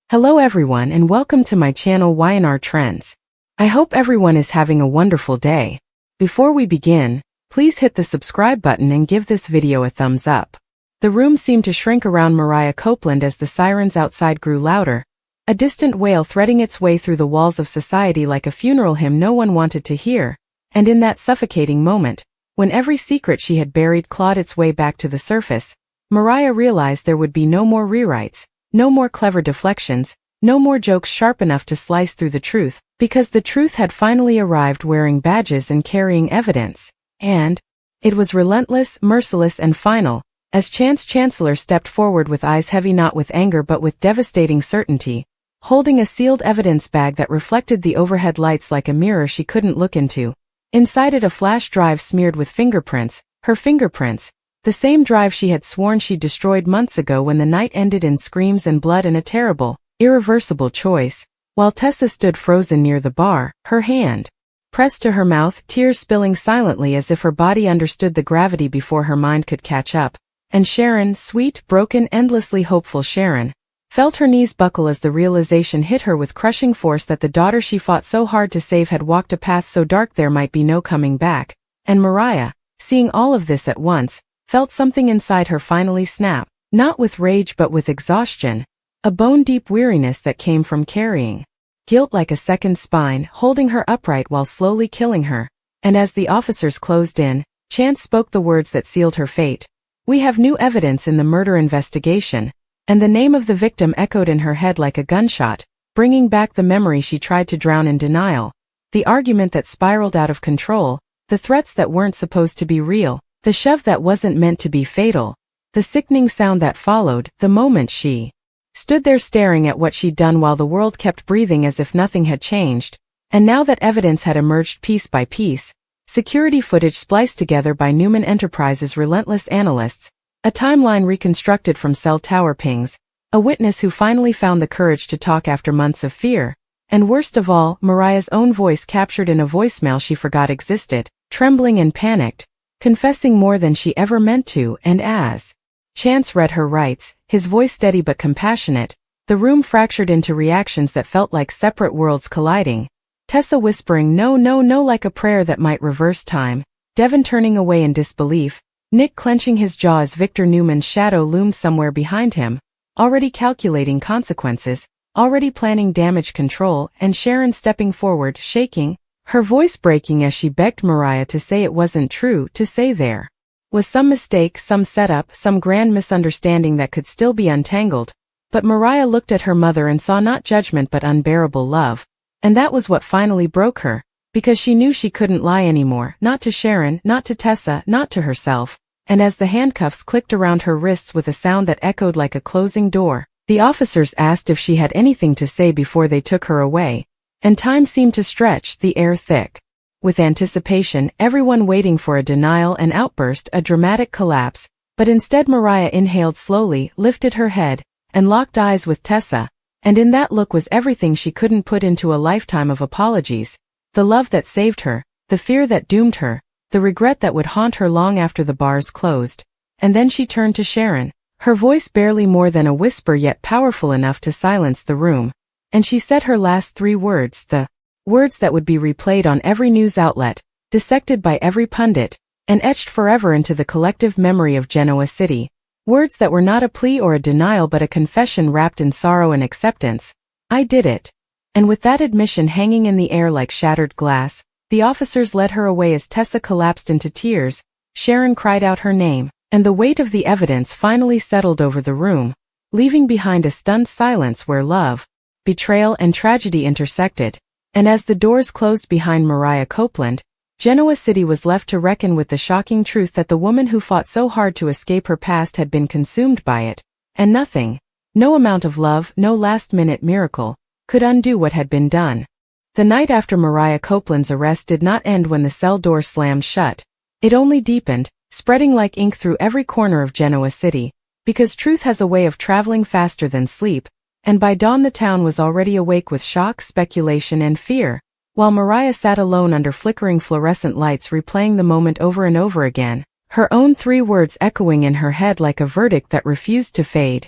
Hello everyone and welcome to my channel YR Trends. I hope everyone is having a wonderful day. Before we begin, please hit the subscribe button and give this video a thumbs up. The room seemed to shrink around Mariah Copeland as the sirens outside grew louder, a distant wail threading its way through the walls of society like a funeral hymn no one wanted to hear. And in that suffocating moment, when every secret she had buried clawed its way back to the surface, Mariah realized there would be no more rewrites, no more clever deflections, no more jokes sharp enough to slice through the truth, because the truth had finally arrived wearing badges and carrying evidence. And it was relentless, merciless and final, as Chance Chancellor stepped forward with eyes heavy not with anger but with devastating certainty, holding a sealed evidence bag that reflected the overhead lights like a mirror she couldn't look into. Inside it a flash drive smeared with fingerprints, her fingerprints, the same drive she had sworn she'd destroyed months ago when the night ended in screams and blood and a terrible, irreversible choice. While Tessa stood frozen near the bar, her hand pressed to her mouth, tears spilling silently as if her body understood the gravity before her mind could catch up. And Sharon, sweet, broken, endlessly hopeful Sharon, felt her knees buckle as the realization hit her with crushing force that the daughter she fought so hard to save had walked a path so dark there might be no coming back. And Mariah, seeing all of this at once, felt something inside her finally snap, not with rage but with exhaustion, a bone-deep weariness that came from carrying guilt like a second spine, holding her upright while slowly killing her. And as the officers closed in, Chance spoke the words that sealed her fate. "We have new evidence in the murder investigation," and the name of the victim echoed in her head like a gunshot, bringing back the memory she tried to drown in denial, the argument that spiraled out of control, the threats that weren't supposed to be real, the shove that wasn't meant to be fatal, the sickening sound that followed, the moment she stood there staring at what she'd done while the world kept breathing as if nothing had changed. And now that evidence had emerged piece by piece, security footage spliced together by Newman Enterprises' relentless analysts, a timeline reconstructed from cell tower pings, a witness who finally found the courage to talk after months of fear, and worst of all, Mariah's own voice captured in a voicemail she forgot existed, trembling and panicked, confessing more than she ever meant to. And as Chance read her rights, his voice steady but compassionate, the room fractured into reactions that felt like separate worlds colliding. Tessa whispering no no no like a prayer that might reverse time, Devon turning away in disbelief, Nick clenching his jaw as Victor Newman's shadow loomed somewhere behind him, already calculating consequences, already planning damage control, and Sharon stepping forward, shaking, her voice breaking as she begged Mariah to say it wasn't true, to say there was some mistake, some setup, some grand misunderstanding that could still be untangled. But Mariah looked at her mother and saw not judgment but unbearable love. And that was what finally broke her, because she knew she couldn't lie anymore, not to Sharon, not to Tessa, not to herself. And as the handcuffs clicked around her wrists with a sound that echoed like a closing door, the officers asked if she had anything to say before they took her away. And time seemed to stretch, the air thick with anticipation, everyone waiting for a denial, an outburst, a dramatic collapse. But instead Mariah inhaled slowly, lifted her head, and locked eyes with Tessa. And in that look was everything she couldn't put into a lifetime of apologies. The love that saved her, the fear that doomed her, the regret that would haunt her long after the bars closed. And then she turned to Sharon, her voice barely more than a whisper yet powerful enough to silence the room. And she said her last three words, the words that would be replayed on every news outlet, dissected by every pundit, and etched forever into the collective memory of Genoa City. Words that were not a plea or a denial but a confession wrapped in sorrow and acceptance. "I did it." And with that admission hanging in the air like shattered glass, the officers led her away as Tessa collapsed into tears. Sharon cried out her name, and the weight of the evidence finally settled over the room, leaving behind a stunned silence where love, betrayal and tragedy intersected. And as the doors closed behind Mariah Copeland, Genoa City was left to reckon with the shocking truth that the woman who fought so hard to escape her past had been consumed by it, and nothing, no amount of love, no last-minute miracle, could undo what had been done. The night after Mariah Copeland's arrest did not end when the cell door slammed shut. It only deepened, spreading like ink through every corner of Genoa City, because truth has a way of traveling faster than sleep, and by dawn the town was already awake with shock, speculation and fear. While Mariah sat alone under flickering fluorescent lights replaying the moment over and over again, her own three words echoing in her head like a verdict that refused to fade.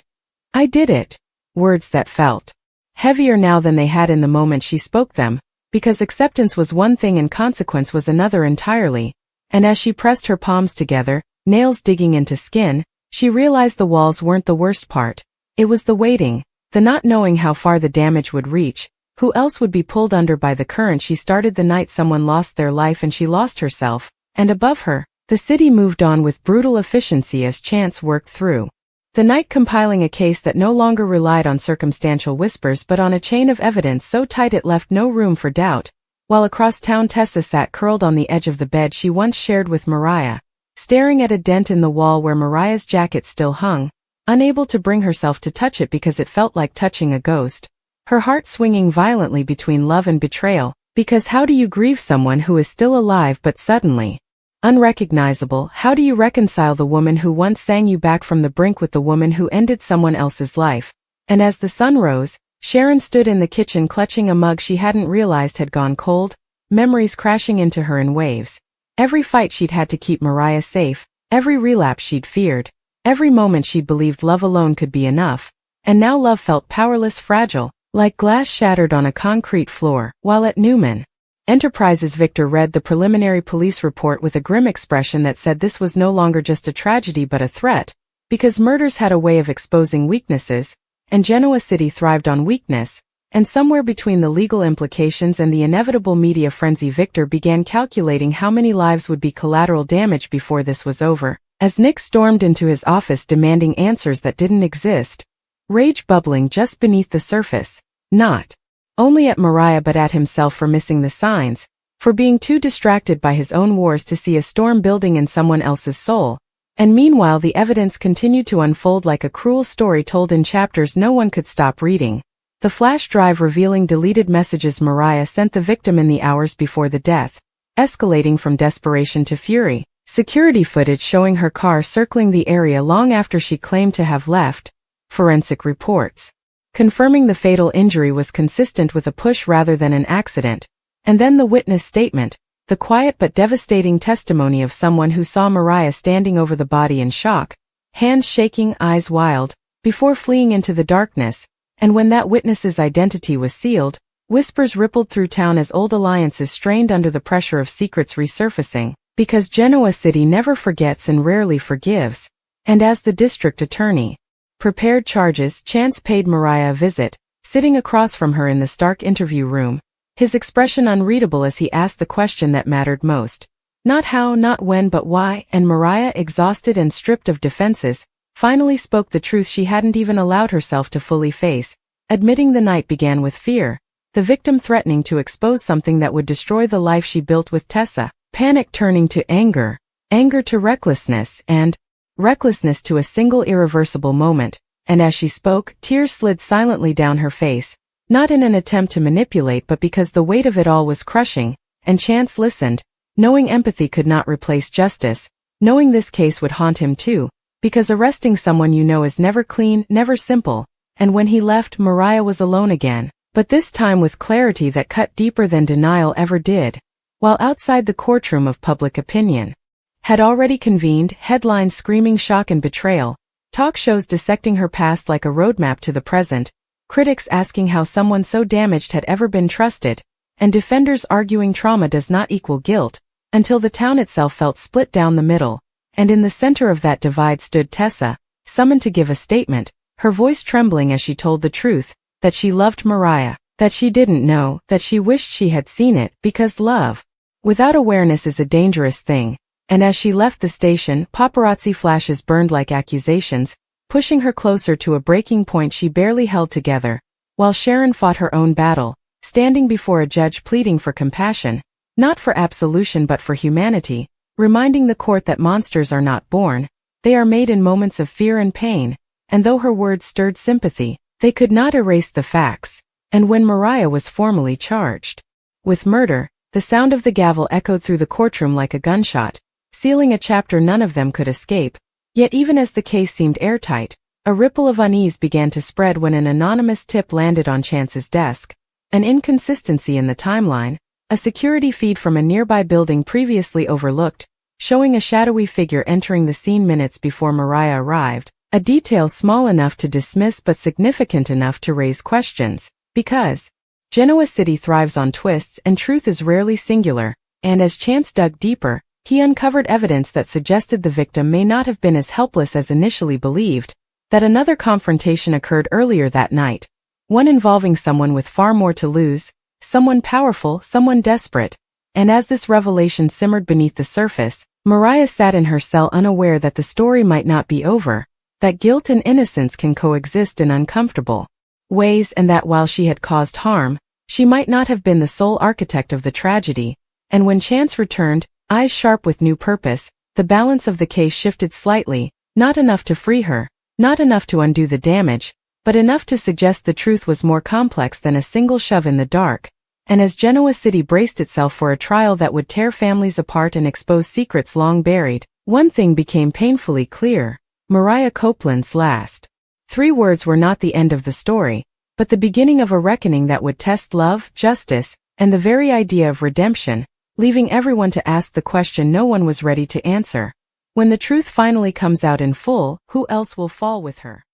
"I did it." Words that felt heavier now than they had in the moment she spoke them, because acceptance was one thing and consequence was another entirely, and as she pressed her palms together, nails digging into skin, she realized the walls weren't the worst part. It was the waiting, the not knowing how far the damage would reach, who else would be pulled under by the current. She started the night someone lost their life and she lost herself, and above her, the city moved on with brutal efficiency as chance worked through the night, compiling a case that no longer relied on circumstantial whispers but on a chain of evidence so tight it left no room for doubt, while across town Tessa sat curled on the edge of the bed she once shared with Mariah, staring at a dent in the wall where Mariah's jacket still hung, unable to bring herself to touch it because it felt like touching a ghost, her heart swinging violently between love and betrayal, because how do you grieve someone who is still alive but suddenly unrecognizable? How do you reconcile the woman who once sang you back from the brink with the woman who ended someone else's life? And as the sun rose, Sharon stood in the kitchen clutching a mug she hadn't realized had gone cold, memories crashing into her in waves. Every fight she'd had to keep Mariah safe, every relapse she'd feared, every moment she'd believed love alone could be enough, and now love felt powerless, fragile, like glass shattered on a concrete floor. While at Newman Enterprises, Victor read the preliminary police report with a grim expression that said this was no longer just a tragedy but a threat, because murders had a way of exposing weaknesses, and Genoa City thrived on weakness, and somewhere between the legal implications and the inevitable media frenzy, Victor began calculating how many lives would be collateral damage before this was over, as Nick stormed into his office demanding answers that didn't exist, rage bubbling just beneath the surface, not only at Mariah but at himself for missing the signs, for being too distracted by his own wars to see a storm building in someone else's soul. And meanwhile the evidence continued to unfold like a cruel story told in chapters no one could stop reading. The flash drive revealing deleted messages Mariah sent the victim in the hours before the death, escalating from desperation to fury. Security footage showing her car circling the area long after she claimed to have left. Forensic reports confirming the fatal injury was consistent with a push rather than an accident. And then the witness statement, the quiet but devastating testimony of someone who saw Mariah standing over the body in shock, hands shaking, eyes wild, before fleeing into the darkness. And when that witness's identity was sealed, whispers rippled through town as old alliances strained under the pressure of secrets resurfacing, because Genoa City never forgets and rarely forgives. And as the district attorney prepared charges, Chance paid Mariah a visit, sitting across from her in the stark interview room, his expression unreadable as he asked the question that mattered most. Not how, not when, but why, and Mariah, exhausted and stripped of defenses, finally spoke the truth she hadn't even allowed herself to fully face, admitting the night began with fear, the victim threatening to expose something that would destroy the life she built with Tessa, panic turning to anger, anger to recklessness, and recklessness to a single irreversible moment. And as she spoke, tears slid silently down her face, not in an attempt to manipulate but because the weight of it all was crushing. And Chance listened, knowing empathy could not replace justice, knowing this case would haunt him too, because arresting someone you know is never clean, never simple. And when he left, Mariah was alone again, but this time with clarity that cut deeper than denial ever did. While outside the courtroom of public opinion had already convened, headlines screaming shock and betrayal, talk shows dissecting her past like a roadmap to the present, critics asking how someone so damaged had ever been trusted, and defenders arguing trauma does not equal guilt, until the town itself felt split down the middle. And in the center of that divide stood Tessa, summoned to give a statement, her voice trembling as she told the truth, that she loved Mariah, that she didn't know, that she wished she had seen it, because love without awareness is a dangerous thing. And as she left the station, paparazzi flashes burned like accusations, pushing her closer to a breaking point she barely held together, while Sharon fought her own battle, standing before a judge pleading for compassion, not for absolution but for humanity, reminding the court that monsters are not born, they are made in moments of fear and pain. And though her words stirred sympathy, they could not erase the facts. And when Mariah was formally charged with murder, the sound of the gavel echoed through the courtroom like a gunshot, sealing a chapter none of them could escape. Yet even as the case seemed airtight, a ripple of unease began to spread when an anonymous tip landed on Chance's desk. An inconsistency in the timeline, a security feed from a nearby building previously overlooked, showing a shadowy figure entering the scene minutes before Mariah arrived, a detail small enough to dismiss but significant enough to raise questions. Because Genoa City thrives on twists and truth is rarely singular, and as Chance dug deeper, he uncovered evidence that suggested the victim may not have been as helpless as initially believed, that another confrontation occurred earlier that night, one involving someone with far more to lose, someone powerful, someone desperate, and as this revelation simmered beneath the surface, Mariah sat in her cell unaware that the story might not be over, that guilt and innocence can coexist in uncomfortable ways, and that while she had caused harm, she might not have been the sole architect of the tragedy. And when Chance returned, eyes sharp with new purpose, the balance of the case shifted slightly, not enough to free her, not enough to undo the damage, but enough to suggest the truth was more complex than a single shove in the dark. And as Genoa City braced itself for a trial that would tear families apart and expose secrets long buried, one thing became painfully clear: Mariah Copeland's last 3 words were not the end of the story, but the beginning of a reckoning that would test love, justice, and the very idea of redemption, leaving everyone to ask the question no one was ready to answer. When the truth finally comes out in full, who else will fall with her?